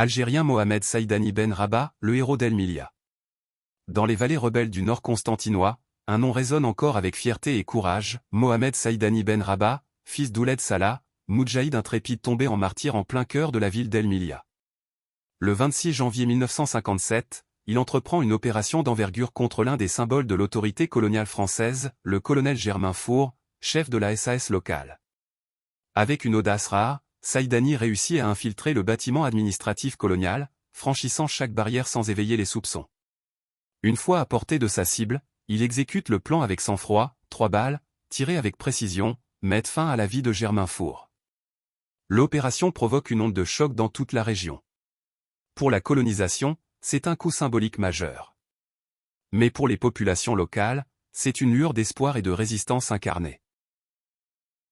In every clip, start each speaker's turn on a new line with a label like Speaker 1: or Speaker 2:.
Speaker 1: Algérien Mohamed Saïdani Ben Rabah, le héros d'El Milia. Dans les vallées rebelles du nord constantinois, un nom résonne encore avec fierté et courage, Mohamed Saïdani Ben Rabah, fils d'Ouled Salah, moudjahid intrépide tombé en martyr en plein cœur de la ville d'El Milia. Le 26 janvier 1957, il entreprend une opération d'envergure contre l'un des symboles de l'autorité coloniale française, le colonel Germain Four, chef de la SAS locale. Avec une audace rare, Saïdani réussit à infiltrer le bâtiment administratif colonial, franchissant chaque barrière sans éveiller les soupçons. Une fois à portée de sa cible, il exécute le plan avec sang-froid, 3 balles, tirées avec précision, mettent fin à la vie de Germain Four. L'opération provoque une onde de choc dans toute la région. Pour la colonisation, c'est un coup symbolique majeur. Mais pour les populations locales, c'est une lueur d'espoir et de résistance incarnée.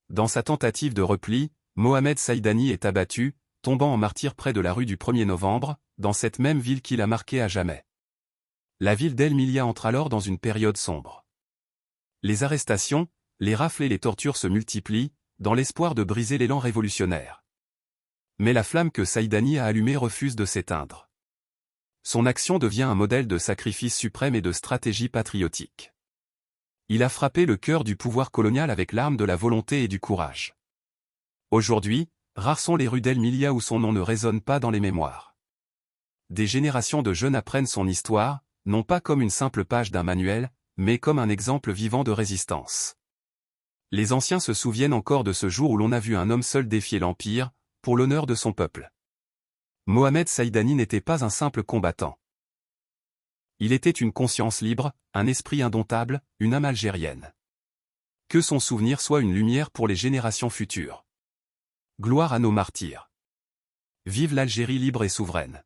Speaker 1: Dans sa tentative de repli, Mohamed Saïdani est abattu, tombant en martyr près de la rue du 1er novembre, dans cette même ville qu'il a marquée à jamais. La ville d'El Milia entre alors dans une période sombre. Les arrestations, les rafles et les tortures se multiplient, dans l'espoir de briser l'élan révolutionnaire. Mais la flamme que Saïdani a allumée refuse de s'éteindre. Son action devient un modèle de sacrifice suprême et de stratégie patriotique. Il a frappé le cœur du pouvoir colonial avec l'arme de la volonté et du courage. Aujourd'hui, rares sont les rues d'El Milia où son nom ne résonne pas dans les mémoires. Des générations de jeunes apprennent son histoire, non pas comme une simple page d'un manuel, mais comme un exemple vivant de résistance. Les anciens se souviennent encore de ce jour où l'on a vu un homme seul défier l'Empire, pour l'honneur de son peuple. Mohamed Saïdani n'était pas un simple combattant. Il était une conscience libre, un esprit indomptable, une âme algérienne. Que son souvenir soit une lumière pour les générations futures. Gloire à nos martyrs. Vive l'Algérie libre et souveraine.